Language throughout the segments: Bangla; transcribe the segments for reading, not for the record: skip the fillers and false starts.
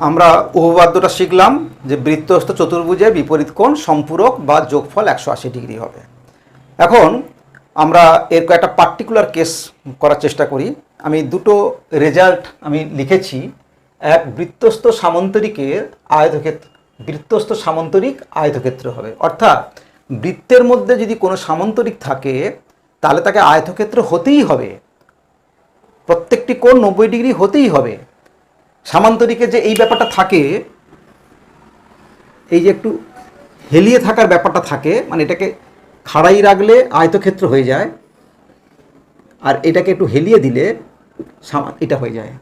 আমরা উপপাদ্যটা শিখলাম যে বৃত্তস্থ চতুর্ভুজে বিপরীত কোণ সম্পূরক বা যোগফল 180 ডিগ্রি হবে। এখন আমরা এর কয়েকটা পার্টিকুলার কেস করার চেষ্টা করি। আমি দুটো রেজাল্ট আমি লিখেছি। এক, বৃত্তস্থ সামান্তরিকের আয়তক্ষেত্র, বৃত্তস্থ সামান্তরিক আয়তক্ষেত্র হবে, অর্থাৎ বৃত্তের মধ্যে যদি কোনো সামান্তরিক থাকে তাহলে তাকে আয়তক্ষেত্র হতেই হবে, প্রত্যেকটি কোণ 90 ডিগ্রি হতেই হবে। সামান্তরিকে যে এই ব্যাপারটা থাকে, এই যে একটু হেলিয়ে থাকার ব্যাপারটা থাকে, মানে এটাকে খাড়াই রাখলে আয়তক্ষেত্র হয়ে যায়, আর এটাকে একটু হেলিয়ে দিলে এটা হয়ে যায়।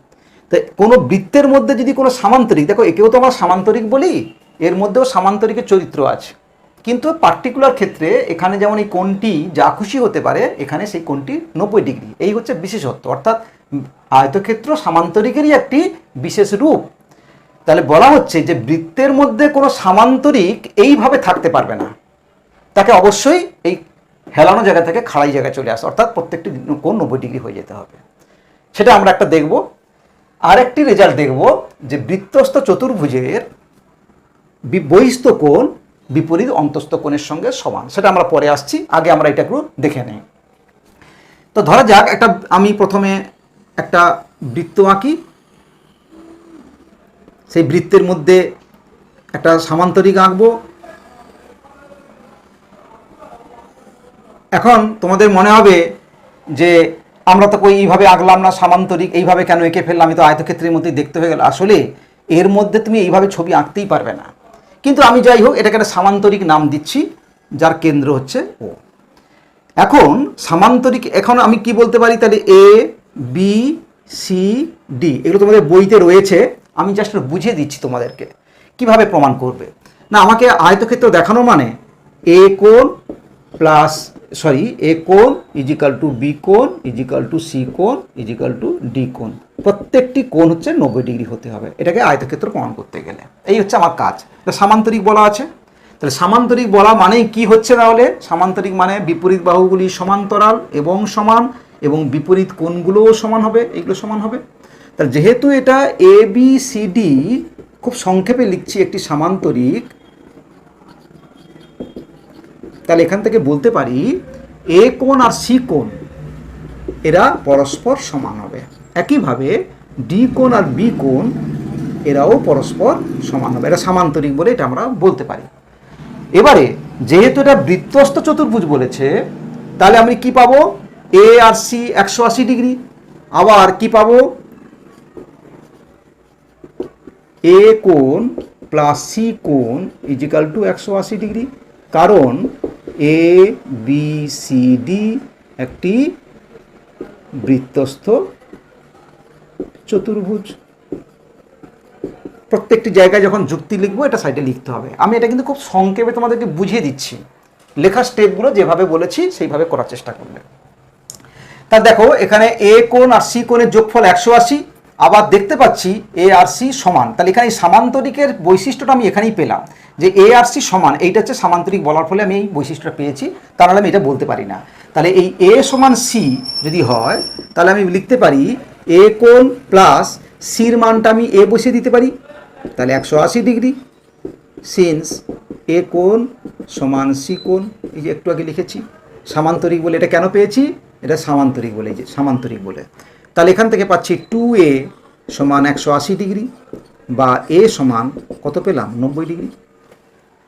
তো কোনো বৃত্তের মধ্যে যদি কোনো সামান্তরিক, দেখো একেও তো আমরা সামান্তরিক বলি, এর মধ্যেও সামান্তরিকের চরিত্র আছে, কিন্তু পার্টিকুলার ক্ষেত্রে এখানে যেমন এই কোণটি যা খুশি হতে পারে, এখানে সেই কোণটি 90 ডিগ্রি। এই হচ্ছে বিশেষত্ব, অর্থাৎ আয়তক্ষেত্র সামান্তরিকেরই একটি বিশেষ রূপ। তাহলে বলা হচ্ছে যে বৃত্তের মধ্যে কোনো সামান্তরিক এইভাবে থাকতে পারবে না, তাকে অবশ্যই এই হেলানো জায়গা থেকে খাড়াই জায়গায় চলে আসে, অর্থাৎ প্রত্যেকটি কোণ 90 ডিগ্রি হয়ে যেতে হবে। সেটা আমরা একটা দেখব। আরেকটি রেজাল্ট দেখব যে বৃত্তস্থ চতুর্ভুজের বহিস্থ কোণ বিপরীত অন্তস্থ কোণের সঙ্গে সমান, সেটা আমরা পরে আসছি, আগে আমরা এটা একটু দেখে নেই। তো ধরা যাক আমি প্রথমে একটা বৃত্ত আঁকি, সেই বৃত্তের মধ্যে একটা সামান্তরিক আঁকবো। এখন তোমাদের মনে হবে যে আমরা তো এইভাবে আঁকলাম না সামান্তরিক, এইভাবে কেন এঁকে ফেললাম, আমি তো আয়তক্ষেত্রের মধ্যেই দেখতে হয়ে গেল। আসলে এর মধ্যে তুমি এইভাবে ছবি আঁকতেই পারবে না, কিন্তু আমি যাই হোক এটাকে একটা সামান্তরিক নাম দিচ্ছি, যার কেন্দ্র হচ্ছে ও। এখন সামান্তরিক, এখন আমি কি বলতে পারি, তাহলে এ বি সি ডি, এগুলো তোমাদের বইতে রয়েছে, আমি জাস্ট বুঝিয়ে দিচ্ছি তোমাদেরকে কিভাবে প্রমাণ করবে। না, আমাকে আয়তক্ষেত্র দেখানো মানে এ কোণ প্লাস এ কোণ ইজিক্যাল টু বি কোণ ইজিক্যাল টু সি কোণ ইজিক্যাল টু ডি কোণ, প্রত্যেকটি কোণ হচ্ছে 90 ডিগ্রি হতে হবে, এটাকে আয়তক্ষেত্র প্রমাণ করতে গেলে। এই হচ্ছে আমার কাজ। এটা সামান্তরিক বলা আছে। তাহলে সামান্তরিক বলা মানেই কি হচ্ছে, তাহলে সামান্তরিক মানে বিপরীত বাহুগুলি সমান্তরাল এবং সমান, এবং বিপরীত কোণগুলোও সমান হবে, এইগুলো সমান হবে। তাহলে যেহেতু এটা এ বি সি ডি, খুব সংক্ষেপে লিখছি একটি সামান্তরিক, তাহলে এখান থেকে বলতে পারি এ কোণ আর সি কোণ এরা পরস্পর সমান হবে। একইভাবে ডি কোণ আর বি কোণ এরাও পরস্পর সমান হবে, এটা সামান্তরিক বলে এটা আমরা বলতে পারি। এবারে যেহেতু এটা বৃত্তস্থ চতুর্ভুজ বলেছে, তাহলে আমি কি পাবো, এ আর সি 180 ডিগ্রি, আবার কি পাবো, এ কোণ প্লাস সি কোণ ইজিক্যাল টু 180 ডিগ্রি, কারণ এ বি সি ডি একটি বৃত্তস্থ চতুর্ভুজ। প্রত্যেকটি জায়গায় যখন যুক্তি লিখবো এটা সাইডে লিখতে হবে। আমি এটা কিন্তু খুব সংক্ষেপে তোমাদেরকে বুঝিয়ে দিচ্ছি, লেখার স্টেপগুলো যেভাবে বলেছি সেইভাবে করার চেষ্টা করবে। তা দেখো এখানে এ কোণ আর সি কোণের যোগফল 180, আবার দেখতে পাচ্ছি এ আর সি সমান, তাহলে এখানে সামান্তরিকের বৈশিষ্ট্যটা আমি এখানেই পেলাম যে এ আর সি সমান, এইটা হচ্ছে সামান্তরিক বলার ফলে আমি এই বৈশিষ্ট্যটা পেয়েছি, তাহলে আমি এটা বলতে পারি না। তাহলে এই এ সমান সি যদি হয়, তাহলে আমি লিখতে পারি এ কোণ প্লাস সির মানটা আমি এ বসিয়ে দিতে পারি, তাহলে 180 ডিগ্রি, সিন্স এ কোণ সমান সি কোণ, এই যে একটু আগে লিখেছি সামান্তরিক বলে, এটা কেন পেয়েছি, এটা সামান্তরিক বলে, এই যে সামান্তরিক বলে। তাহলে এখান থেকে পাচ্ছি 2a সমান 180 ডিগ্রি, বা এ সমান কত পেলাম, 90 ডিগ্রি।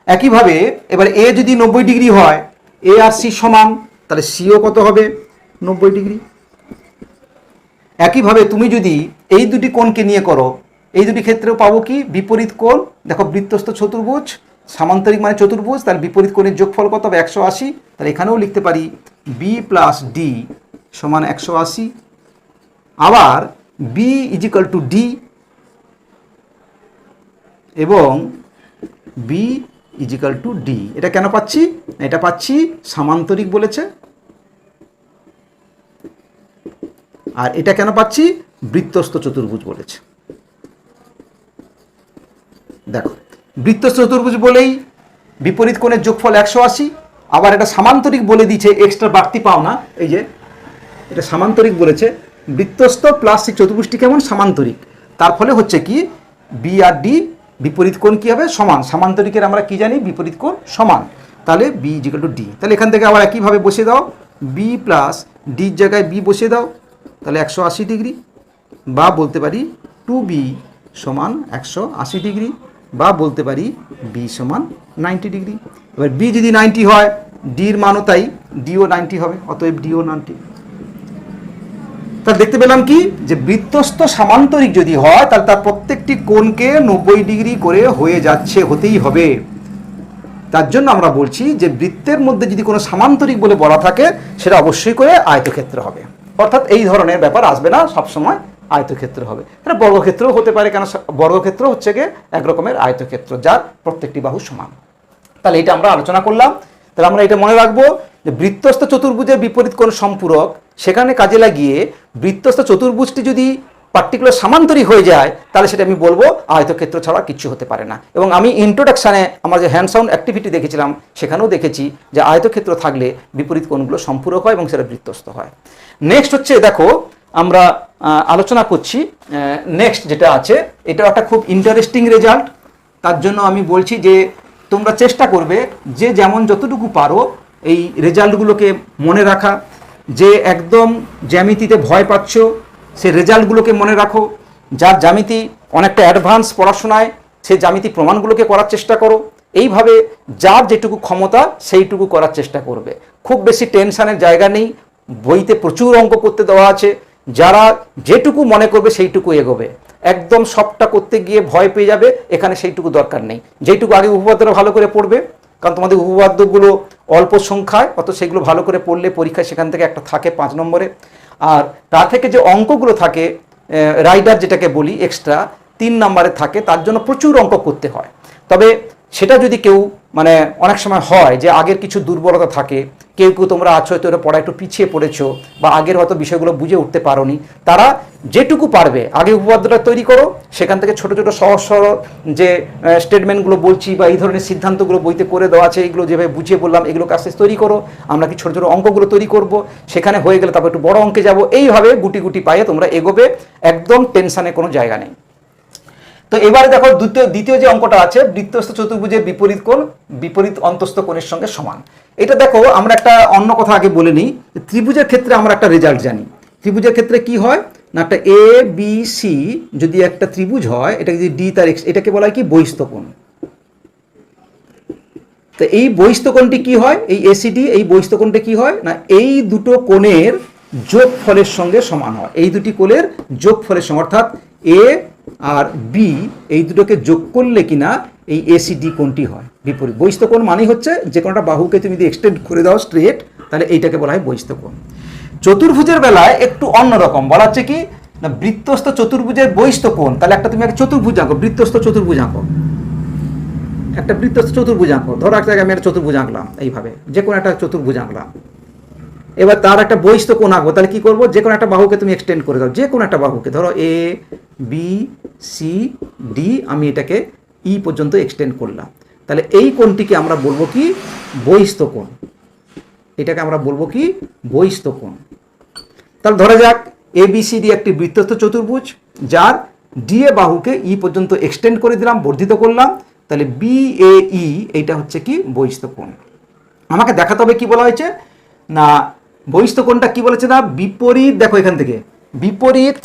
একইভাবে এবার এ যদি 90 ডিগ্রি হয়, এ আর সি সমান, তাহলে সিও কত হবে, 90 ডিগ্রি। একইভাবে তুমি যদি এই দুটি কোণকে নিয়ে করো, এই দুটি ক্ষেত্রেও পাবো কি, বিপরীত কোণ। দেখো বৃত্তস্থ চতুর্ভুজ, সামান্তরিক মানে চতুর্ভুজ, তাহলে বিপরীত কোণের যোগফল কত হবে, 180। তাহলে এখানেও লিখতে পারি বি প্লাস ডি সমান 180, আবার বি ইজিক্যাল টু ডি এবং বি ইজিক্যাল টু ডি। এটা কেন পাচ্ছি, এটা পাচ্ছি সামান্তরিক বলেছে, আর এটা কেন পাচ্ছি, বৃত্তস্থ চতুর্ভুজ বলেছে। দেখো বৃত্তস্থ চতুর্ভুজ বলেই বিপরীত কোণের যোগফল 180, আবার এটা সামান্তরিক বলে দিয়েছে, এক্সট্রা বাড়তি পাও না, এই যে এটা সামান্তরিক বলেছে, বৃত্তস্থ প্লাস চতুর্ভুজটি কেমন, সামান্তরিক। তার ফলে হচ্ছে কি, বি আর ডি বিপরীত কোণ কী হবে? সমান। সামান্তরিকের আমরা কি জানি? বিপরীত কোণ সমান। তাহলে বি ইজিক্যাল টু ডি। তাহলে এখান থেকে আবার একইভাবে বসিয়ে দাও, বি প্লাস ডির জায়গায় বি বসিয়ে দাও, তাহলে 180 ডিগ্রি, বা বলতে পারি 2b সমান 180 ডিগ্রি, বা বলতে পারি বি সমান 90 ডিগ্রি। এবার বি যদি 90 হয়, ডির মানও তাই, ডিও 90 হবে, অতএব ডিও 90। তা দেখতে পেলাম কি যে বৃত্তস্থ সামান্তরিক যদি হয় তাহলে তার প্রত্যেকটি কোণকে 90 ডিগ্রি করে হয়ে যাচ্ছে, হতেই হবে। তার জন্য আমরা বলছি যে বৃত্তের মধ্যে যদি কোনো সামান্তরিক বলে বলা থাকে সেটা অবশ্যই করে আয়তক্ষেত্র হবে, অর্থাৎ এই ধরনের ব্যাপার আসবে না, সবসময় আয়তক্ষেত্র হবে। এটা বর্গক্ষেত্রও হতে পারে, কেন বর্গক্ষেত্র হচ্ছে গিয়ে এক রকমের আয়তক্ষেত্র যার প্রত্যেকটি বাহু সমান। তাহলে এটা আমরা আলোচনা করলাম। তাহলে আমরা এটা মনে রাখবো যে বৃত্তস্থ চতুর্ভুজের বিপরীত কোণ সম্পূরক, সেখানে কাজে লাগিয়ে বৃত্তস্থ চতুর্ভুজটি যদি পার্টিকুলার সামান্তরিক হয়ে যায় তাহলে সেটা আমি বলবো আয়তক্ষেত্র ছাড়া কিছু হতে পারে না। এবং আমি ইন্ট্রোডাকশানে আমার যে হ্যান্ড সাউন্ড অ্যাক্টিভিটি দেখেছিলাম সেখানেও দেখেছি যে আয়তক্ষেত্র থাকলে বিপরীত কোণগুলো সম্পূরক হয় এবং সেটা বৃত্তস্থ হয়। নেক্সট হচ্ছে, দেখো আমরা আলোচনা করছি নেক্সট যেটা আছে, এটাও একটা খুব ইন্টারেস্টিং রেজাল্ট। তার জন্য আমি বলছি যে তোমরা চেষ্টা করবে যে যেমন যতটুকু পারো এই রেজাল্টগুলোকে মনে রাখা। যে একদম জ্যামিতিতে ভয় পাচ্ছ সে রেজাল্টগুলোকে মনে রাখো। যার জ্যামিতি অনেকটা অ্যাডভান্স পড়াশোনায় সেই জ্যামিতি প্রমাণগুলোকে করার চেষ্টা করো। এইভাবে যার যেটুকু ক্ষমতা সেইটুকু করার চেষ্টা করবে। খুব বেশি টেনশানের জায়গা নেই, বইতে প্রচুর অঙ্ক করতে দেওয়া আছে, যারা যেটুকু মনে করবে সেইটুকু এগোবে। একদম সবটা করতে গিয়ে ভয় পেয়ে যাবে, এখানে সেইটুকু দরকার নেই। যেটুকু আগে উপপাদ্যটা ভালো করে পড়বে, কারণ তোমাদের উপপাদ্যগুলো অল্প সংখ্যায়, অত সেগুলো ভালো করে পড়লে পরীক্ষায় সেখান থেকে একটা থাকে 5 নম্বরে। আর তা থেকে যে অঙ্কগুলো থাকে রাইডার যেটাকে বলি এক্সট্রা 3 নম্বরে থাকে, তার জন্য প্রচুর অঙ্ক করতে হয়। তবে সেটা যদি কেউ মানে অনেক সময় হয় যে আগের কিছু দুর্বলতা থাকে, কেউ কেউ তোমরা আছো হয়তো ওরা পড়া একটু পিছিয়ে পড়েছো বা আগের হয়তো বিষয়গুলো বুঝে উঠতে পারোনি, তারা যেটুকু পারবে আগে উপপাদ্যটা তৈরি করো, সেখান থেকে ছোট ছোট সহজ সরল যে স্টেটমেন্টগুলো বলছি বা এই ধরনের সিদ্ধান্তগুলো বইতে করে দেওয়া আছে, এইগুলো যেভাবে বুঝিয়ে বললাম এগুলো কাজ তৈরি করো। আমরা কি ছোট ছোট অঙ্কগুলো তৈরি করব, সেখানে হয়ে গেলে তারপর একটু বড় অঙ্কে যাব। এইভাবে গুটি গুটি পায়ে তোমরা এগোবে, একদম টেনশনে কোনো জায়গা নেই। তো এবারে দেখো দ্বিতীয় যে অঙ্কটা আছে, বৃত্তস্থ চতুর্ভুজের বিপরীত কোণ বিপরীত অন্তস্থ কোণের সঙ্গে সমান। এটা দেখো আমরা একটা অন্য কথা আগে বলে নিই। ত্রিভুজের ক্ষেত্রে আমরা একটা রেজাল্ট জানি। ত্রিভুজের ক্ষেত্রে কি হয় না, একটা এ বি সি যদি একটা ত্রিভুজ হয়, এটা যদি ডি তার এক্স, এটাকে বলা হয় কি বহিস্থ কোণ। তো এই বহিস্থ কোণটি কি হয়, এই এসিডি এই বহিস্থ কোণটা কি হয় না, এই দুটো কোণের যোগফলের সঙ্গে সমান হয়। এই দুটি কোণের যোগফলের সঙ্গে, অর্থাৎ এ আর বি এই দুটোকে যোগ করলে কিনা এই এসিডি কোণটি হয় বিপরীত। বহিস্থ কোণ মানেই হচ্ছে যে কোনটা বাহুকে তুমি যদি এক্সটেন্ড করে দাও স্ট্রেট, তাহলে এইটাকে বলা হয় বহিস্থ কোণ। চতুর্ভুজের বেলায় একটু অন্যরকম, বলা হচ্ছে কি না বৃত্তস্থ চতুর্ভুজের বহিস্থ কোণ। তাহলে একটা তুমি একটা চতুর্ভুজ আঁকো, বৃত্তস্থ চতুর্ভুজ আঁকো, একটা বৃত্তস্থ চতুর্ভুজ আঁকো। ধরো একটা জায়গায় আমি একটা চতুর্ভুজ আঁকলাম, এইভাবে যে কোনো একটা চতুর্ভুজ আঁকলাম। এবার তার একটা বহিস্থ কোণ আঁকবো। তাহলে কি করবো, যে কোনো একটা বাহুকে তুমি এক্সটেন্ড করে দাও, যে কোনো একটা বাহুকে, ধরো এ বি সি ডি, আমি এটাকে ই পর্যন্ত এক্সটেন্ড করলাম। তাহলে এই কোণটিকে আমরা বলবো কি বহিস্থ কোণ। এটাকে আমরা বলবো কি বহিস্থ কোণ। তাহলে ধরা যাক এ বি সি ডি একটি বৃত্তস্থ চতুর্ভুজ, যার ডি এ বাহুকে ই পর্যন্ত এক্সটেন্ড করে দিলাম, বর্ধিত করলাম। তাহলে বি এ ই এইটা হচ্ছে কি বহিস্থ কোণ। আমাকে দেখাতে হবে কি বলা হয়েছে না, বহিস্থ কোণটা কি বলেছে না বিপরীত। দেখো এখান থেকে বিপরীত,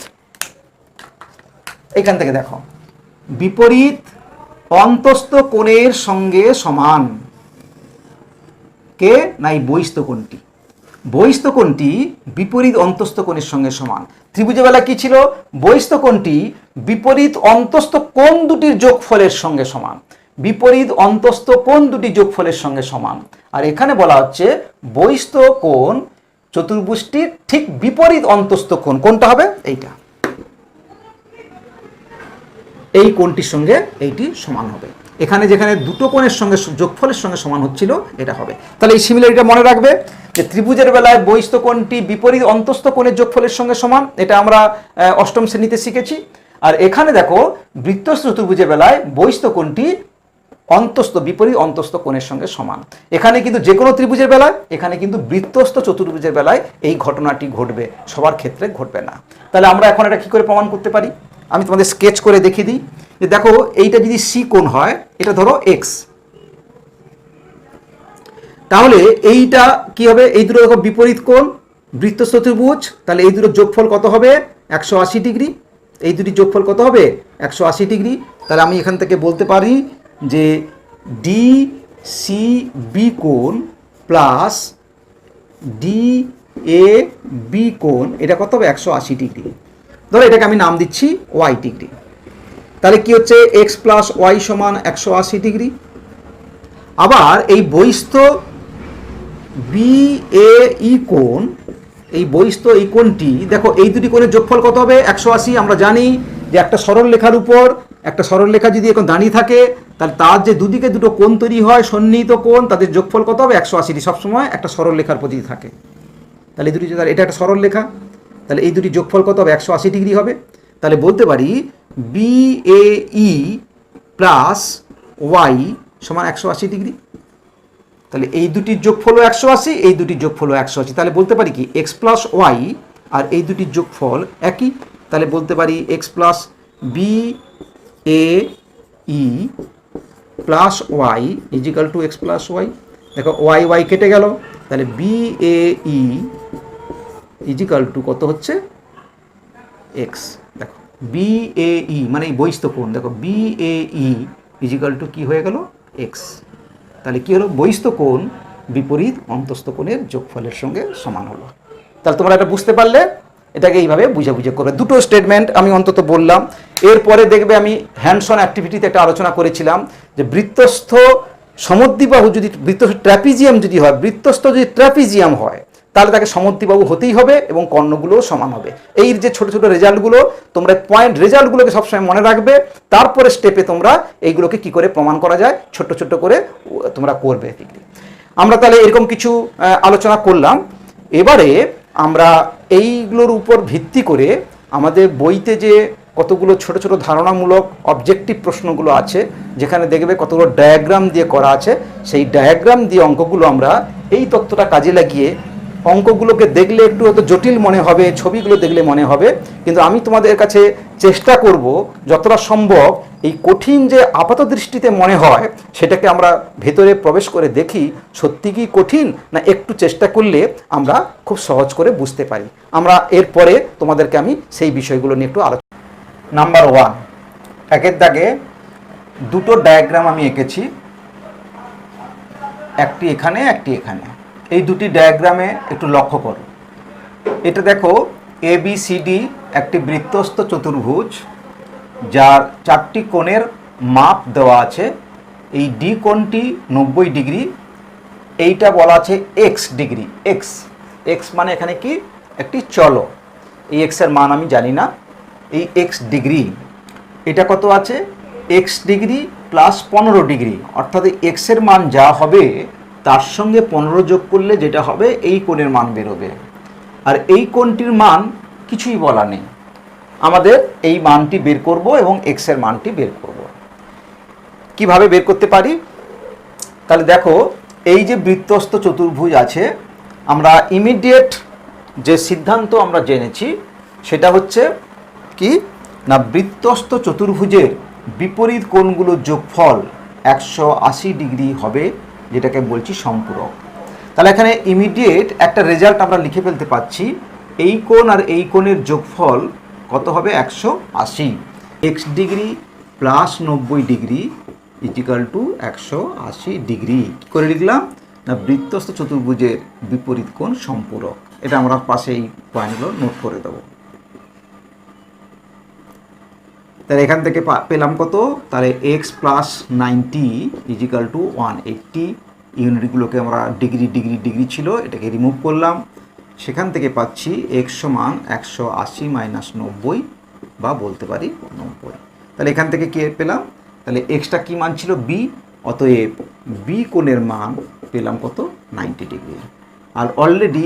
এখান থেকে দেখো বিপরীত অন্তস্থ কোণের সঙ্গে সমান। কে না এই বহিস্থ কোণটি। বহিস্থ কোণটি বিপরীত অন্তস্থ কোণের সঙ্গে সমান। ত্রিভুজের বেলা কি ছিল, বহিস্থ কোণটি বিপরীত অন্তস্থ কোণ দুটির যোগফলের সঙ্গে সমান। বিপরীত অন্তস্থ কোণ দুটি যোগফলের সঙ্গে সমান। আর এখানে বলা হচ্ছে বহিস্থ কোণ চতুর্ভুজটির ঠিক বিপরীত অন্তস্থ কোণ কোনটা হবে, এইটা, এই কোণটির সঙ্গে এইটি সমান হবে। এখানে যেখানে দুটো কোণের সঙ্গে যোগফলের সঙ্গে সমান হচ্ছিল এটা হবে। তাহলে এই সিমিলারিটিটা মনে রাখবে যে ত্রিভুজের বেলায় বহিস্থ কোণটি বিপরীত অন্তস্থ কোণের যোগফলের সঙ্গে সমান, এটা আমরা অষ্টম শ্রেণীতে শিখেছি। আর এখানে দেখো বৃত্তস্থ চতুর্ভুজের বেলায় বহিস্থ কোণটি অন্তস্থ বিপরীত অন্তস্থ কোণের সঙ্গে সমান। এখানে কিন্তু যে কোনো ত্রিভুজের বেলায়, এখানে কিন্তু বৃত্তস্থ চতুর্ভুজের বেলায় এই ঘটনাটি ঘটবে, সবার ক্ষেত্রে ঘটবে না। তাহলে আমরা এখন এটা কি করে প্রমাণ করতে পারি, আমি তোমাদের স্কেচ করে দেখিয়ে দিই যে দেখো এইটা যদি সি কোণ হয়, এটা ধরো এক্স, তাহলে এইটা কি হবে, এই দুটো দেখো বিপরীত কোণ, বৃত্তস্থ ত্রিভুজ, তাহলে এই দুটো যোগফল কত হবে 180 ডিগ্রি, এই দুটি যোগফল কত হবে 180 ডিগ্রি। তাহলে আমি এখান থেকে বলতে পারি যে ডি সি বি কোণ প্লাস ডি এ বি কোণ এটা কত হবে 180 ডিগ্রি। ধরো এটাকে আমি নাম দিচ্ছি ওয়াই ডিগ্রি। তাহলে কি হচ্ছে এক্স প্লাস ওয়াই সমান 180 ডিগ্রি। আবার এই বহিস্থ বি এ ই কোণ, এই বহিস্থ এই কোণটি দেখো এই দুটি কোণের যোগফল কত হবে 180। আমরা জানি যে একটা সরল রেখার উপর একটা সরল রেখা যদি এখন দাঁড়িয়ে থাকে তাহলে তার যে দুদিকে দুটো কোণ তৈরি হয় সন্নিহিত কোণ, তাদের যোগফল কত হবে 180 সবসময় একটা সরল রেখার প্রতি থাকে। তাহলে এই দুটি, এটা একটা সরল রেখা, তাহলে এই দুটি যোগফল কত হবে 180 ডিগ্রি হবে। তাহলে বলতে পারি B A E plus Y সমান 180 ডিগ্রি। তাহলে এই দুটির যোগফল 180, এই দুটির যোগফল 180। তাহলে বলতে পারি কি এক্স প্লাস ওয়াই আর এই দুটির যোগফল একই। তাহলে বলতে পারি X plus B A E plus Y equal to X plus Y. দেখো ওয়াই ওয়াই কেটে গেল, তাহলে B A E equal to কত হচ্ছে এক্স। দেখো বি এ ই মানে এই বহিস্থ কোণ, দেখো B A E equal two কী হয়ে গেল এক্স। তাহলে কী হলো বহিস্থ কোণ বিপরীত অন্তস্থ কোণের যোগফলের সঙ্গে সমান হলো। তাহলে তোমরা এটা বুঝতে পারলে এটাকে এইভাবে বুঝে বুঝে করবে। দুটো স্টেটমেন্ট আমি অন্তত বললাম। এরপরে দেখবে আমি হ্যান্ডস অন অ্যাক্টিভিটিতে একটা আলোচনা করেছিলাম যে বৃত্তস্থ সমদ্বিবাহু যদি বৃত্তস্থ ট্র্যাপিজিয়াম যদি হয়, বৃত্তস্থ যদি ট্র্যাপিজিয়াম হয় তাহলে তাকে সমদ্বিবাহু হতেই হবে এবং কর্ণগুলোও সমান হবে। এই যে ছোট ছোট রেজাল্টগুলো তোমরা পয়েন্ট রেজাল্টগুলোকে সবসময় মনে রাখবে, তারপরে স্টেপে তোমরা এইগুলোকে কি করে প্রমাণ করা যায় ছোট্ট ছোট্ট করে তোমরা করবে। আমরা তাহলে এরকম কিছু আলোচনা করলাম। এবারে আমরা এইগুলোর উপর ভিত্তি করে আমাদের বইতে যে কতগুলো ছোট ছোট ধারণামূলক অবজেক্টিভ প্রশ্নগুলো আছে, যেখানে দেখবে কতগুলো ডায়াগ্রাম দিয়ে করা আছে, সেই ডায়াগ্রাম দিয়ে অঙ্কগুলো আমরা এই তথ্যটা কাজে লাগিয়ে অঙ্কগুলোকে দেখলে একটু হয়তো জটিল মনে হবে, ছবিগুলো দেখলে মনে হবে, কিন্তু আমি তোমাদের কাছে চেষ্টা করব যতটা সম্ভব এই কঠিন যে আপাত দৃষ্টিতে মনে হয় সেটাকে আমরা ভেতরে প্রবেশ করে দেখি সত্যি কি কঠিন না একটু চেষ্টা করলে আমরা খুব সহজ করে বুঝতে পারি। আমরা এরপরে তোমাদেরকে আমি সেই বিষয়গুলো নিয়ে একটু আলোচনা। নাম্বার 1, একের দাগে দুটো ডায়াগ্রাম আমি এঁকেছি, একটি এখানে একটি এখানে। এই দুটি ডায়াগ্রামে একটু লক্ষ্য করো। এটা দেখো ABCD একটি বৃত্তস্থ চতুর্ভুজ যার 4টি কোণের মাপ দেওয়া আছে। এই ডি কোণটি 90 ডিগ্রি, এইটা বলা আছে এক্স ডিগ্রি। এক্স এক্স মানে এখানে কি একটি চলো, এই এক্সের মান আমি জানি না। এই এক্স ডিগ্রি এটা কত আছে এক্স ডিগ্রি প্লাস 15 ডিগ্রি, অর্থাৎ এক্সের মান যা হবে তার সঙ্গে 15 যোগ করলে যেটা হবে এই কোণের মান বেরোবে। আর এই কোণটির মান কিছুই বলা নেই, আমাদের এই মানটি বের করব এবং এক্সের মানটি বের করব। কিভাবে বের করতে পারি? তাহলে দেখো এই যে বৃত্তস্থ চতুর্ভুজ আছে, আমরা ইমিডিয়েট যে সিদ্ধান্ত আমরা জেনেছি সেটা হচ্ছে কি না বৃত্তস্থ চতুর্ভুজের বিপরীত কোণগুলোর যোগফল 180 ডিগ্রি হবে, যেটাকে বলছি সম্পূরক। তাহলে এখানে ইমিডিয়েট একটা রেজাল্ট আমরা লিখে ফেলতে পারছি, এই কোণ আর এই কোণের যোগফল কত হবে 180। X degree plus 90 degree equal to 180 degree. কী করে লিখলাম না বৃত্তস্থ চতুর্ভুজের বিপরীত কোণ সম্পূরক। এটা আমরা পাশে এই পয়েন্টগুলো নোট করে দেবো। তাহলে এখান থেকে পেলাম কত, তাহলে এক্স প্লাস 90 ইজিক্যাল টু 180। ইউনিটগুলোকে আমরা ডিগ্রি ডিগ্রি ডিগ্রি ছিল, এটাকে রিমুভ করলাম। সেখান থেকে পাচ্ছি এক্স সমান 180 মাইনাস 90 বা বলতে পারি 90। তাহলে এখান থেকে কি পেলাম, তাহলে এক্সটা কি মান ছিল বি, অতএব বি কোণের মান পেলাম কত 90 ডিগ্রি। আর অলরেডি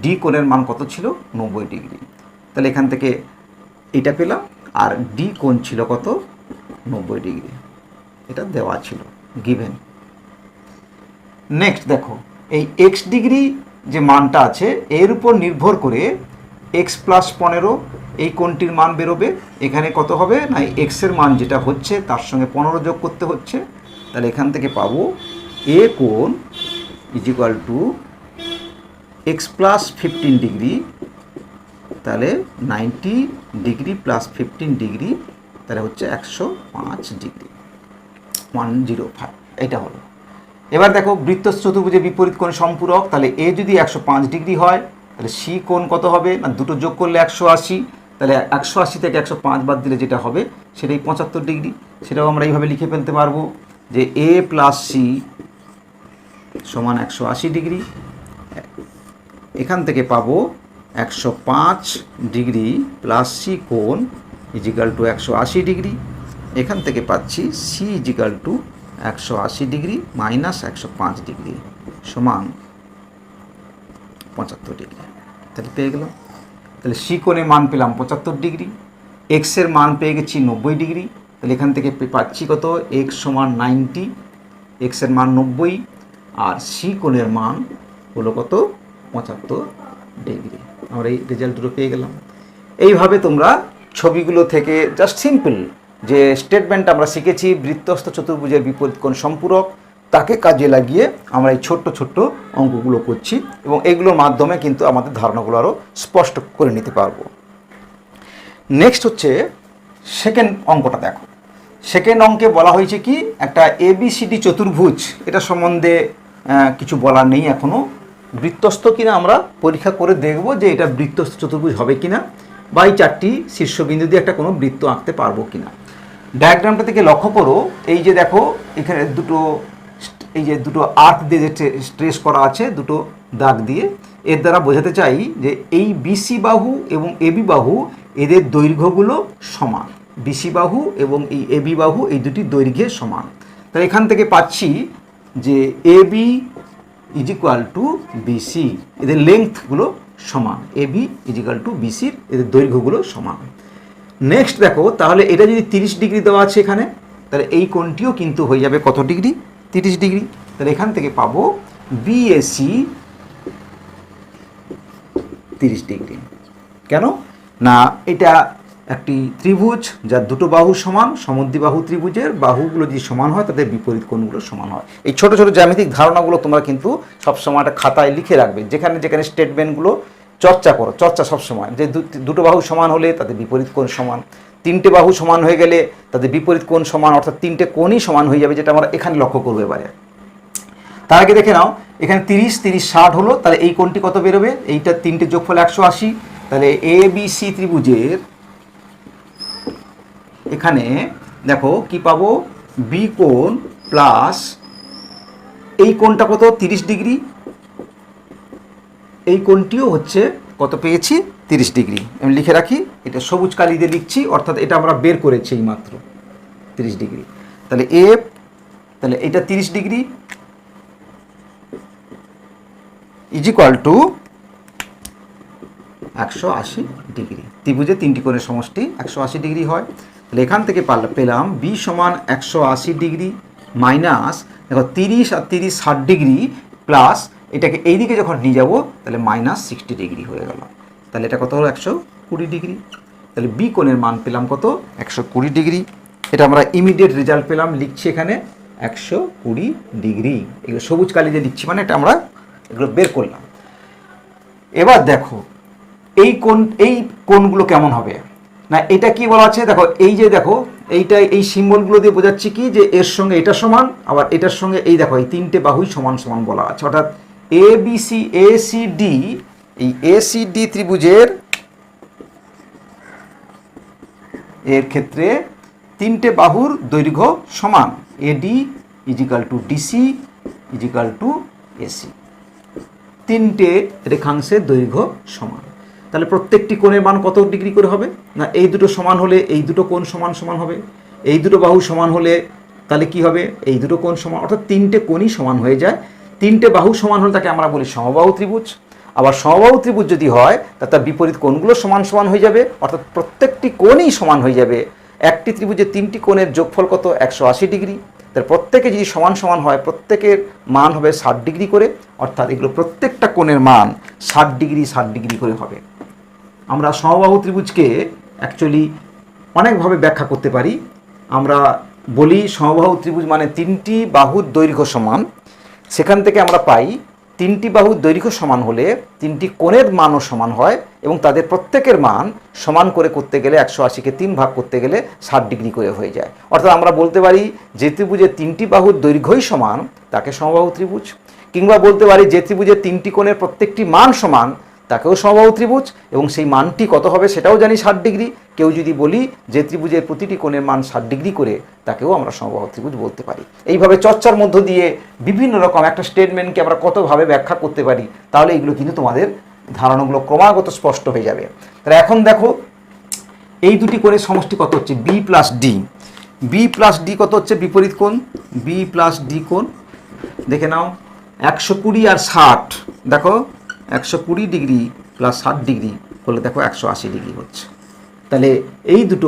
ডি কোণের মান কত ছিল 90 ডিগ্রি। তাহলে এখান থেকে এটা পেলাম, আর ডি কোণ ছিল কত 90 ডিগ্রি, এটা দেওয়া ছিল গিভেন। নেক্সট দেখো এই এক্স ডিগ্রি যে মানটা আছে এর উপর নির্ভর করে এক্স প্লাস 15 এই কোণটির মান বেরোবে। এখানে কত হবে না এক্সের মান যেটা হচ্ছে তার সঙ্গে 15 যোগ করতে হচ্ছে। তাহলে এখান থেকে পাবো এ কোণ is equal two X plus 15 degree, তাহলে 90 ডিগ্রি প্লাস 15 ডিগ্রি, তাহলে হচ্ছে 105 ডিগ্রি, 105। এটা হলো। এবার দেখো বৃত্তস্থ চতুর্ভুজের বিপরীত কোণ সম্পূরক, তাহলে এ যদি 105 ডিগ্রি হয় তাহলে সি কোণ কত হবে না দুটো যোগ করলে 180, তাহলে 180 থেকে 105 বাদ দিলে যেটা হবে সেটাই 75 ডিগ্রি। সেটাও আমরা এইভাবে লিখে ফেলতে পারবো যে এ প্লাস সি সমান 180 ডিগ্রি। এখান থেকে পাবো 105 ডিগ্রি প্লাস সি কোণ ইজিক্যাল টু 180 ডিগ্রি। এখান থেকে পাচ্ছি C is equal to 180 degree minus 105 degree সমান 75 ডিগ্রি। তাহলে পেয়ে গেলাম। তাহলে সি কোণের মান পেলাম 75 ডিগ্রি, এক্সের মান পেয়ে গেছি 90 ডিগ্রি। তাহলে এখান থেকে পাচ্ছি কত এক্স সমান 90, এক্সের মান 90 আর সি কোণের মান হলো কত 75 ডিগ্রি। আমরা এই রেজাল্ট দুটো পেয়ে গেলাম। এইভাবে তোমরা ছবিগুলো থেকে জাস্ট সিম্পল যে স্টেটমেন্ট আমরা শিখেছি বৃত্তস্থ চতুর্ভুজের বিপরীত কোণ সম্পূরক, তাকে কাজে লাগিয়ে আমরা এই ছোট্ট ছোট্ট অঙ্কগুলো করছি এবং এগুলোর মাধ্যমে কিন্তু আমাদের ধারণাগুলো আরও স্পষ্ট করে নিতে পারবো। নেক্সট হচ্ছে সেকেন্ড অঙ্কটা দেখো। সেকেন্ড অঙ্কে বলা হয়েছে কি একটা এবিসিডি চতুর্ভুজ, এটা সম্বন্ধে কিছু বলার নেই এখনও। বৃত্তস্থ কিনা আমরা পরীক্ষা করে দেখব যে এটা বৃত্তস্থ চতুর্ভুজ হবে কিনা বা এই চারটি শীর্ষবিন্দু দিয়ে একটা কোনো বৃত্ত আঁকতে পারবো কিনা। ডায়াগ্রামটা থেকে লক্ষ্য করো, এই যে দেখো এখানে দুটো আর্ক দিয়ে যে ট্রেস করা আছে দুটো দাগ দিয়ে, এর দ্বারা বোঝাতে চাই যে এই বিসি বাহু এবং এবি বাহু এদের দৈর্ঘ্যগুলো সমান। বিসি বাহু এবং এই এবি বাহু এই দুটি দৈর্ঘ্যে সমান। তাহলে এখান থেকে পাচ্ছি যে AB is equal to BC, এদের লেংথগুলো সমান। এবি ইজ ইকুয়াল টু বিসির এদের দৈর্ঘ্যগুলো সমান। নেক্সট দেখো, তাহলে এটা যদি 30 ডিগ্রি দেওয়া আছে এখানে, তাহলে এই কোণটিও কিন্তু হয়ে যাবে কত ডিগ্রি 30 ডিগ্রি। তাহলে এখান থেকে পাবো বিএসি 30 ডিগ্রি। কেন না এটা একটি ত্রিভুজ যার দুটো বাহু সমান, সমদ্বিবাহু ত্রিভুজের বাহুগুলো যদি সমান হয় তাদের বিপরীত কোণগুলো সমান হয়। এই ছোট ছোট জ্যামিতিক ধারণাগুলো তোমরা কিন্তু সবসময় একটা খাতায় লিখে রাখবে, যেখানে যেখানে স্টেটমেন্টগুলো চর্চা করো, চর্চা সবসময় যে দুটো বাহু সমান হলে তাদের বিপরীত কোণ সমান, তিনটে বাহু সমান হয়ে গেলে তাদের বিপরীত কোণ সমান, অর্থাৎ তিনটে কোণই সমান হয়ে যাবে, যেটা আমরা এখানে লক্ষ্য করবো। এবারে তার আগে দেখে নাও, এখানে 30 30 60 হলো, তাহলে এই কোণটি কত বেরোবে, এইটা তিনটে যোগফল 180। তাহলে এ বি সি ত্রিভুজের এখানে দেখো কি পাবো, বি কোণ প্লাস এই কোণটা কত 30 ডিগ্রি, এই কোণটিও হচ্ছে কত পেয়েছি 30 ডিগ্রি। আমি লিখে রাখি, এটা সবুজ কালি দিয়ে লিখছি, অর্থাৎ এটা আমরা বের করেছি এই মাত্র 30 ডিগ্রি। তাহলে তাহলে এটা 30 degree is equal to 180 degree. ত্রিভুজে তিনটি কোণের সমষ্টি 180 ডিগ্রি হয়। তাহলে এখান থেকে পেলাম বি সমান 180 ডিগ্রি মাইনাস দেখো 30 আর 30 60 ডিগ্রি প্লাস এটাকে এই দিকে যখন নিয়ে যাব তাহলে মাইনাস 60 ডিগ্রি হয়ে গেল। তাহলে এটা কত হলো 120 ডিগ্রি। তাহলে বি কোণের মান পেলাম কত 120 ডিগ্রি। এটা আমরা ইমিডিয়েট রেজাল্ট পেলাম, লিখছি এখানে 120 ডিগ্রি। এগুলো সবুজ কালি দিয়ে লিখছি, মানে এটা আমরা এগুলো বের করলাম। এবার দেখো এই কোণগুলো কেমন হবে না, এটা কি বলা আছে দেখো, এই যে দেখো এইটা এই সিম্বলগুলো দিয়ে বোঝাচ্ছি কি যে এর সঙ্গে এটা সমান, আবার এটার সঙ্গে এই দেখো এই তিনটে বাহুই সমান সমান বলা আছে, অর্থাৎ এ বি সি এসিডি, এই এসিডি ত্রিভুজের এর ক্ষেত্রে তিনটে বাহুর দৈর্ঘ্য সমান। AD equal to DC equal to AC, তিনটে রেখাংশের দৈর্ঘ্য সমান। তাহলে প্রত্যেকটি কোণের মান কত ডিগ্রি করে হবে না, এই দুটো সমান হলে এই দুটো কোণ সমান সমান হবে, এই দুটো বাহু সমান হলে তাহলে কি হবে এই দুটো কোণ সমান, অর্থাৎ তিনটে কোণই সমান হয়ে যায়। তিনটে বাহু সমান হলে তাকে আমরা বলি সমবাহু ত্রিভুজ। আবার সমবাহু ত্রিভুজ যদি হয় তার বিপরীত কোণগুলো সমান সমান হয়ে যাবে, অর্থাৎ প্রত্যেকটি কোণই সমান হয়ে যাবে। একটি ত্রিভুজের তিনটি কোণের যোগফল কত 180 ডিগ্রি। তার প্রত্যেকে যদি সমান সমান হয় প্রত্যেকের মান হবে 60 ডিগ্রি করে, অর্থাৎ এগুলো প্রত্যেকটা কোণের মান 60 ডিগ্রি 60 ডিগ্রি করে হবে। আমরা সমবাহু ত্রিভুজকে অ্যাকচুয়ালি অনেকভাবে ব্যাখ্যা করতে পারি। আমরা বলি সমবাহু ত্রিভুজ মানে তিনটি বাহুর দৈর্ঘ্য সমান, সেখান থেকে আমরা পাই তিনটি বাহুর দৈর্ঘ্য সমান হলে তিনটি কোণের মানও সমান হয় এবং তাদের প্রত্যেকের মান সমান করে করতে গেলে 180কে 3 ভাগ করতে গেলে 60 ডিগ্রি করে হয়ে যায়। অর্থাৎ আমরা বলতে পারি যে ত্রিভুজের তিনটি বাহুর দৈর্ঘ্যই সমান তাকে সমবাহু ত্রিভুজ, কিংবা বলতে পারি যে ত্রিভুজের তিনটি কোণের প্রত্যেকটি মান সমান তাকেও সমবাহু ত্রিভুজ, এবং সেই মানটি কত হবে সেটাও জানি 60 ডিগ্রি। কেউ যদি বলি যে ত্রিভুজের প্রতিটি কোণের মান 60 ডিগ্রি করে, তাকেও আমরা সমবাহু ত্রিভুজ বলতে পারি। এইভাবে চর্চার মধ্য দিয়ে বিভিন্ন রকম একটা স্টেটমেন্টকে আমরা কতভাবে ব্যাখ্যা করতে পারি, তাহলে এইগুলো কিন্তু তোমাদের ধারণাগুলো ক্রমাগত স্পষ্ট হয়ে যাবে। তাহলে এখন দেখো এই দুটি কোণের সমষ্টি কত হচ্ছে, B plus D. B plus D কত হচ্ছে, বিপরীত কোণ বি প্লাস ডি কোণ দেখে নাও 120 আর 60, দেখো 120 ডিগ্রি প্লাস 60 ডিগ্রি হলে দেখো 180 ডিগ্রি হচ্ছে। তাহলে এই দুটো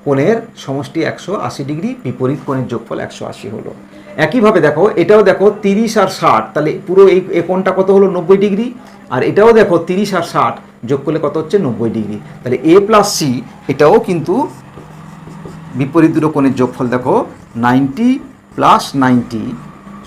কোণের সমষ্টি 180 ডিগ্রি, বিপরীত কোণের যোগফল 180 হলো। একইভাবে দেখো এটাও দেখো 30 আর 60, তাহলে পুরো এই কোণটা কত হলো 90 ডিগ্রি, আর এটাও দেখো 30 আর 60 যোগ করলে কত হচ্ছে 90 ডিগ্রি। তাহলে এ প্লাস সি এটাও কিন্তু বিপরীত দুটো কোণের যোগফল দেখো 90 প্লাস 90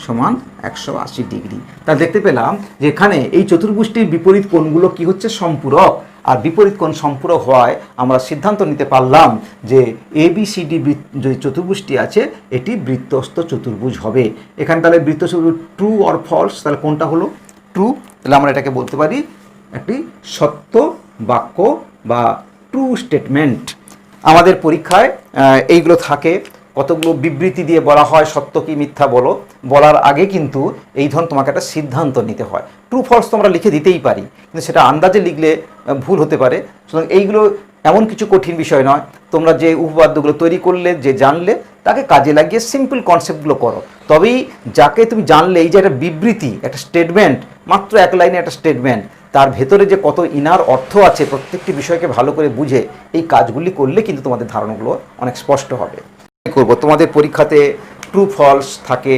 সমান 180 ডিগ্রি। তা দেখতে পেলাম যে এখানে এই চতুর্ভুজটির বিপরীত কোণগুলো কি হচ্ছে, সম্পূরক। আর বিপরীত কোণ সম্পূরক হওয়ায় আমরা সিদ্ধান্ত নিতে পারলাম যে এবিসিডি যে চতুর্ভুজটি আছে এটি বৃত্তস্থ চতুর্ভুজ হবে। এখানে তাহলে বৃত্তস্থ ট্রু অর ফলস, তাহলে কোনটা হলো ট্রু, তাহলে আমরা এটাকে বলতে পারি একটি সত্য বাক্য বা ট্রু স্টেটমেন্ট। আমাদের পরীক্ষায় এইগুলো থাকে, কতগুলো বিবৃতি দিয়ে বলা হয় সত্য কি মিথ্যা বলো, বলার আগে কিন্তু এই ধরনের তোমাকে একটা সিদ্ধান্ত নিতে হয়। ট্রু ফলস তোমরা লিখে দিতেই পারি, কিন্তু সেটা আন্দাজে লিখলে ভুল হতে পারে। সুতরাং এইগুলো এমন কিছু কঠিন বিষয় নয়, তোমরা যে উপপাদ্যগুলো তৈরি করলে, যে জানলে তাকে কাজে লাগিয়ে সিম্পল কনসেপ্টগুলো করো, তবেই যাকে তুমি জানলে এই যে একটা বিবৃতি, একটা স্টেটমেন্ট, মাত্র এক লাইনে একটা স্টেটমেন্ট, তার ভেতরে যে কত ইনার অর্থ আছে প্রত্যেকটি বিষয়কে ভালো করে বুঝে এই কাজগুলি করলে কিন্তু তোমাদের ধারণাগুলো অনেক স্পষ্ট হবে। করবো তোমাদের পরীক্ষাতে ট্রু ফলস থাকে,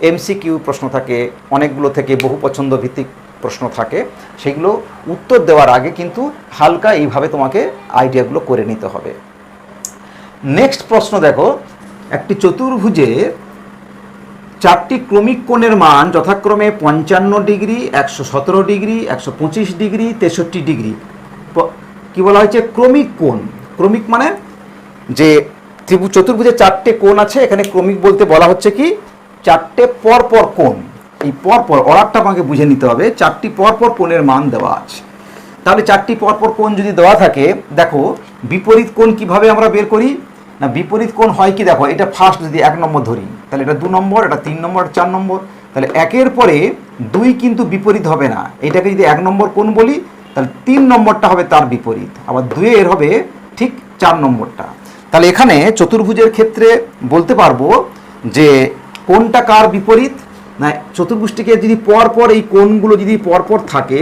এমসিকিউ প্রশ্ন থাকে, অনেকগুলো থেকে বহু পছন্দ ভিত্তিক প্রশ্ন থাকে, সেগুলো উত্তর দেওয়ার আগে কিন্তু হালকা এইভাবে তোমাকে আইডিয়াগুলো করে নিতে হবে। নেক্সট প্রশ্ন দেখো, একটি চতুর্ভুজে চারটি ক্রমিক কোণের মান যথাক্রমে 55 ডিগ্রি, 117 ডিগ্রি, 125 ডিগ্রি, 63 ডিগ্রি। কি বলা হয়েছে, ক্রমিক কোণ। ক্রমিক মানে যে চতুর্ভুজে চারটে কোণ আছে, এখানে ক্রমিক বলতে বলা হচ্ছে কি চারটে পরপর কোণ। এই পরপর অর্ডারটা আমাকে বুঝে নিতে হবে, চারটি পরপর কোণের মান দেওয়া আছে। তাহলে চারটি পরপর কোণ যদি দেওয়া থাকে, দেখো বিপরীত কোণ কিভাবে আমরা বের করি না, বিপরীত কোণ হয় কি, দেখো এটা ফার্স্ট যদি 1 নম্বর ধরি, তাহলে এটা 2 নম্বর, এটা 3 নম্বর, 4 নম্বর, তাহলে একের পরে 2 কিন্তু বিপরীত হবে না। এটাকে যদি 1 নম্বর কোণ বলি, তাহলে 3 নম্বরটা হবে তার বিপরীত, আবার 2 এর হবে ঠিক 4 নম্বরটা। তাহলে এখানে চতুর্ভুজের ক্ষেত্রে বলতে পারবো যে কোনটা কার বিপরীত না, চতুর্ভুজটিকে যদি পরপর এই কোণগুলো যদি পরপর থাকে,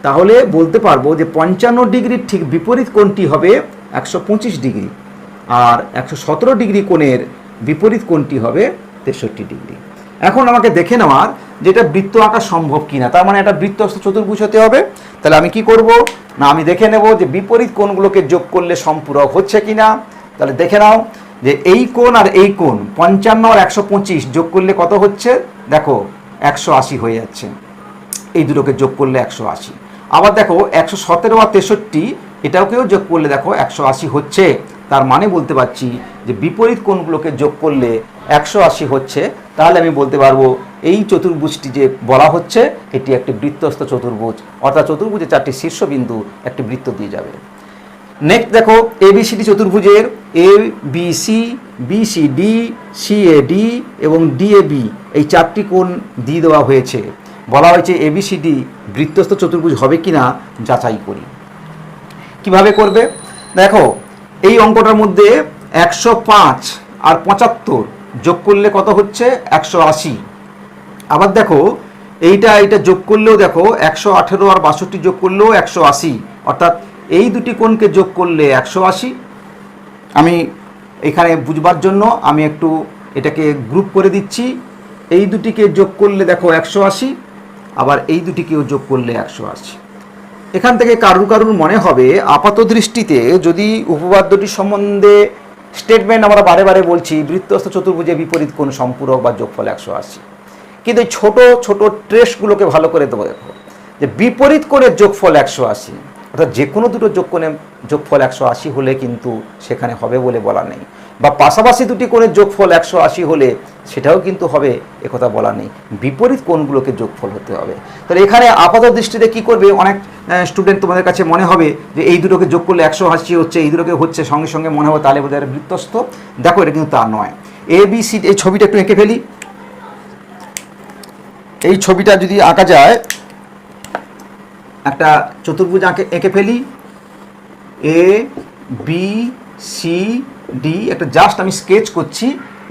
তাহলে বলতে পারবো যে 55 ডিগ্রির ঠিক বিপরীত কোণটি হবে 125 ডিগ্রি, আর 117 ডিগ্রি কোণের বিপরীত কোণটি হবে 63 ডিগ্রি। এখন আমাকে দেখে নেওয়ার যে এটা বৃত্ত আঁকা সম্ভব কিনা, তার মানে এটা বৃত্তস্থ চতুর্ভুজ হতে হবে। তাহলে আমি কি করব না, আমি দেখে নেব যে বিপরীত কোণগুলোকে যোগ করলে সম্পূরক হচ্ছে কিনা। তাহলে দেখে নাও যে এই কোণ আর এই কোণ 55 আর 125 যোগ করলে কত হচ্ছে, দেখো 180 হয়ে যাচ্ছে, এই দুটোকে যোগ করলে 180। আবার দেখো 117 আর 63 এটাকেও যোগ করলে দেখো 180 হচ্ছে। তার মানে বলতে পারছি যে বিপরীত কোণগুলোকে যোগ করলে 180 হচ্ছে। তাহলে আমি বলতে পারবো এই চতুর্ভুজটি যে বলা হচ্ছে এটি একটি বৃত্তস্থ চতুর্ভুজ, অর্থাৎ চতুর্ভুজে চারটি শীর্ষবিন্দু একটি বৃত্ত দিয়ে যাবে। নেক্সট দেখো এবিসিডি চতুর্ভুজের A B C, B C D, C A D এবং ডি এ বি এই চারটি কোণ দিয়ে দেওয়া হয়েছে। বলা হয়েছে এবিসিডি বৃত্তস্থ চতুর্ভুজ হবে কিনা যাচাই করি। কিভাবে করবে, দেখো এই অঙ্কটার মধ্যে 105 আর 75 যোগ করলে কত হচ্ছে 180। আবার দেখো এইটা যোগ করলেও দেখো 118 আর 62 যোগ করলেও 180, অর্থাৎ এই দুটি কোণকে যোগ করলে 180। আমি এখানে বুঝবার জন্য আমি একটু এটাকে গ্রুপ করে দিচ্ছি। এই দুটিকে যোগ করলে দেখো 180, আবার এই দুটিকেও যোগ করলে 180। এখান থেকে কারুর কারুর মনে হবে আপাত দৃষ্টিতে যদি উপপাদ্যটি সম্বন্ধে স্টেটমেন্ট আমরা বারে বারে বলছি বৃত্তস্থ চতুর্ভুজের বিপরীত কোণ সম্পূরক বা যোগফল 180, কিন্তু এই ছোট ছোট ট্রেসগুলোকে ভালো করে দেবো। দেখো যে বিপরীত কোণের যোগফল 180, অর্থাৎ যে কোনো দুটো যোগফল 180 হলে কিন্তু সেখানে হবে বলে বলা নেই, বা পাশাপাশি দুটি কোণের যোগফল 180 হলে সেটাও কিন্তু হবে একথা বলা নেই, বিপরীত কোণগুলোকে যোগফল হতে হবে। তাহলে এখানে আপাত দৃষ্টিতে কি করবে, অনেক স্টুডেন্ট তোমাদের কাছে মনে হবে যে এই দুটোকে যোগ করলে 180 হচ্ছে, এই দুটোকে হচ্ছে, সঙ্গে সঙ্গে মনে হবে তাহলে বোধহয় বৃত্তস্থ। দেখো এটা কিন্তু তা নয়। ABC এই ছবিটা একটু এঁকে ফেলি। এই ছবিটা যদি আঁকা যায়, একটা চতুর্ভুজ এঁকে ফেলি, ABC D, একটা জাস্ট আমি স্কেচ করছি।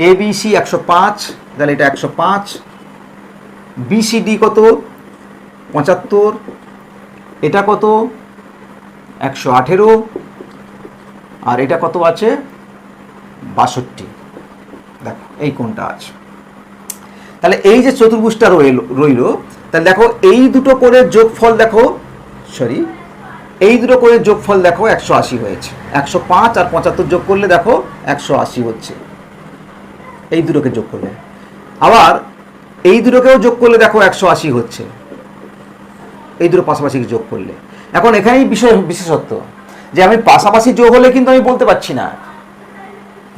ABC 105, তাহলে এটা 105, BCD কত 75, এটা কত 118, আর এটা কত আছে 62। দেখো এই কোণটা আছে। তাহলে এই যে চতুর্ভুজটা রইল, তাহলে দেখো এই দুটো কোণের যোগফল দেখো, এই দুটো কোণের যোগফল দেখো 180 হয়েছে। 105 আর 75 যোগ করলে দেখো 180 হচ্ছে, এই দুটোকে যোগ করলে। আবার এই দুটোকেও যোগ করলে দেখো 180 হচ্ছে, এই দুটো পাশাপাশি যোগ করলে। এখন এখানেই বিশেষত্ব যে আমি পাশাপাশি যোগ হলে কিন্তু আমি বলতে পারছি না,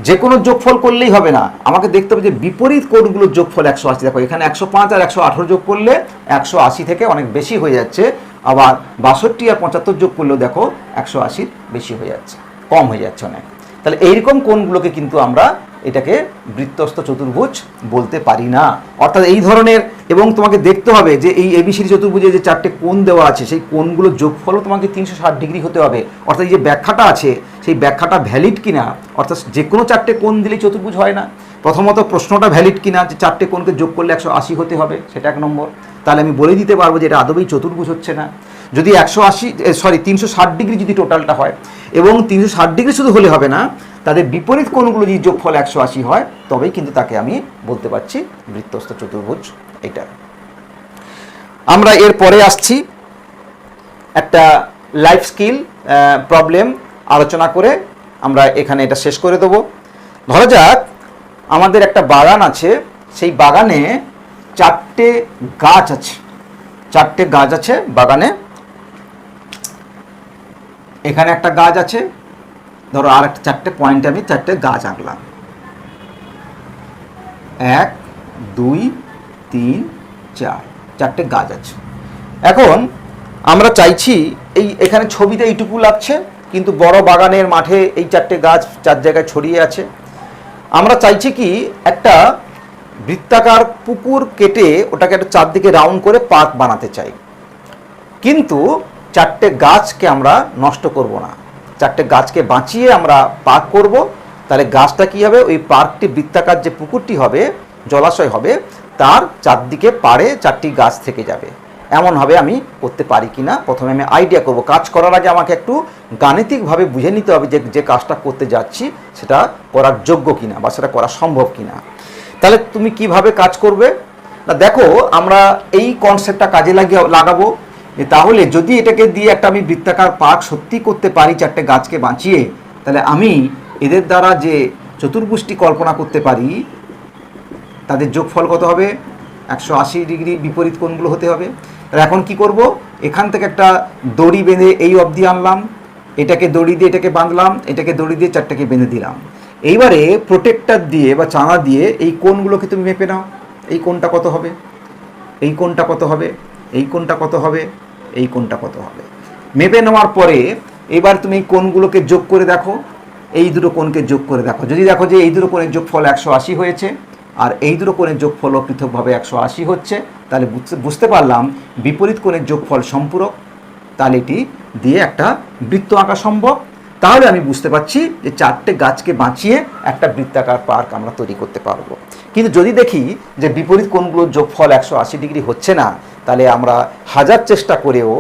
যে কোনো যোগফল করলেই হবে না, আমাকে দেখতে হবে যে বিপরীত কোণগুলোর যোগফল 180। দেখো এখানে 105 আর 118 যোগ করলে 180 থেকে অনেক বেশি হয়ে যাচ্ছে, আবার 62 আর 75 যোগ করলেও দেখো 180 বেশি হয়ে যাচ্ছে, কম হয়ে যাচ্ছে অনেক। তাহলে এইরকম কোণগুলোকে কিন্তু আমরা এটাকে বৃত্তস্থ চতুর্ভুজ বলতে পারি না। অর্থাৎ এই ধরনের, এবং তোমাকে দেখতে হবে যে এই এবিসিডি চতুর্ভুজে যে 4টে কোণ দেওয়া আছে, সেই কোণগুলোর যোগফলও তোমাকে 360 ডিগ্রি হতে হবে। অর্থাৎ এই যে ব্যাখ্যাটা আছে, সেই ব্যাখ্যাটা ভ্যালিড কিনা, অর্থাৎ যে কোনো 4টে কোণ দিলেই চতুর্ভুজ হয় না। প্রথমত প্রশ্নটা ভ্যালিড কিনা, যে 4টে কোণকে যোগ করলে 180 হতে হবে, সেটা 1 নম্বর। তাহলে আমি বলে দিতে পারবো যে এটা আদবেই চতুর্ভুজ হচ্ছে না। যদি 360 ডিগ্রি যদি টোটালটা হয়, এবং 360 ডিগ্রি শুধু হলে হবে না, তাদের বিপরীত কোণগুলো যদি যোগফল 180 হয়, তবেই কিন্তু তাকে আমি বলতে পারছি বৃত্তস্থ চতুর্ভুজ। এটা আমরা এর পরে আসছি একটা লাইফ স্কিল প্রবলেম আলোচনা করে আমরা এখানে এটা শেষ করে দেব। ধরা যাক আমাদের একটা বাগান আছে, সেই বাগানে 4টে গাছ আছে, 4টে গাছ আছে বাগানে। এখানে একটা গাছ আছে, ধরো আর একটা 4টে পয়েন্টে আমি 4টে গাছ আঁকলাম, 1 2 3 4, 4টে গাছ আছে। এখন আমরা চাইছি এখানে ছবিতে এইটুকু লাগছে, কিন্তু বড় বাগানের মাঠে এই 4টে গাছ 4 জায়গায় ছড়িয়ে আছে। আমরা চাইছি কি একটা বৃত্তাকার পুকুর কেটে ওটাকে একটা চারদিকে রাউন্ড করে পার্ক বানাতে চাই, কিন্তু 4টে গাছকে আমরা নষ্ট করব না, 4টে গাছকে বাঁচিয়ে আমরা পার্ক করব। তাহলে গাছটা কি হবে, ওই পার্কটি বৃত্তাকার যে পুকুরটি হবে, জলাশয় হবে, তার চারদিকে পাড়ে 4টি গাছ থেকে যাবে। এমনভাবে আমি করতে পারি কিনা প্রথমে আমি আইডিয়া করব। কাজ করার আগে আমাকে একটু গাণিতিকভাবে বুঝে নিতে হবে যে কাজটা করতে যাচ্ছি সেটা করার যোগ্য কিনা বা সেটা করা সম্ভব কিনা। তাহলে তুমি কিভাবে কাজ করবে না, দেখো আমরা এই কনসেপ্টটা কাজে লাগাবো। তাহলে যদি এটাকে দিয়ে একটা আমি বৃত্তাকার পার্ক সত্যি করতে পারি 4টে গাছকে বাঁচিয়ে, তাহলে আমি এদের দ্বারা যে চতুর্ভুজটি কল্পনা করতে পারি তাদের যোগফল কত হবে, 180 ডিগ্রি বিপরীত কোণগুলো হতে হবে। তাহলে এখন কি করব, এখান থেকে একটা দড়ি বেঁধে এই অবধি আনলাম, এটাকে দড়ি দিয়ে এটাকে বাঁধলাম, এটাকে দড়ি দিয়ে 4টাকে বেঁধে দিলাম। এইবারে প্রোটেক্টর দিয়ে বা চাঙা দিয়ে এই কোণগুলোকে তুমি মেপে নাও, এই কোণটা কত হবে, এই কোণটা কত হবে, এই কোণটা কত হবে, এই কোণটা কত হবে। মেপে নেওয়ার পরে এবার তুমি এই কোণগুলোকে যোগ করে দেখো, এই দুটো কোণকে যোগ করে দেখো। যদি দেখো যে এই দুটো কোণের যোগফল 180 হয়েছে আর এই দুটো কোণের যোগফলও পৃথকভাবে 180 হচ্ছে, তাহলে বুঝতে পারলাম বিপরীত কোণের যোগফল সম্পূরক, তাহলে এটি দিয়ে একটা বৃত্ত আঁকা সম্ভব। তাহলে আমি বুঝতে পারছি যে 4টে গাছকে বাঁচিয়ে একটা বৃত্তাকার পার্ক আমরা তৈরি করতে পারবো। কিন্তু যদি দেখি যে বিপরীত কোণগুলোর যোগফল 180 ডিগ্রি হচ্ছে না, তাহলে আমরা হাজার চেষ্টা করেও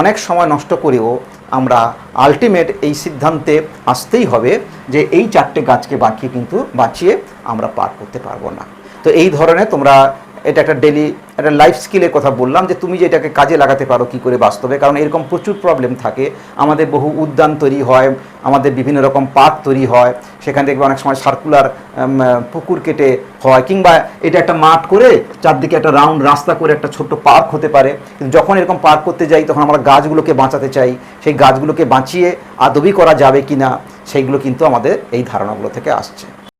অনেক সময় নষ্ট করেও আমরা আলটিমেট এই সিদ্ধান্তে আসতেই হবে যে এই 4টে গাছকে বাঁচিয়ে আমরা পার করতে পারবো না। তো এই ধরনের তোমরা এটা একটা ডেলি একটা লাইফ স্কিলের কথা বললাম, যে তুমি যে এটাকে কাজে লাগাতে পারো কি করে বাস্তবে, কারণ এরকম প্রচুর প্রবলেম থাকে। আমাদের বহু উদ্যান তৈরি হয়, আমাদের বিভিন্ন রকম পার্ক তৈরি হয়, সেখান থেকে অনেক সময় সার্কুলার পুকুর কেটে হয়, কিংবা এটা একটা মাঠ করে চারদিকে একটা রাউন্ড রাস্তা করে একটা ছোট্ট পার্ক হতে পারে। কিন্তু যখন এরকম পার্ক করতে যাই তখন আমরা গাছগুলোকে বাঁচাতে চাই, সেই গাছগুলোকে বাঁচিয়ে আদবই করা যাবে কি না সেইগুলো কিন্তু আমাদের এই ধারণাগুলো থেকে আসছে।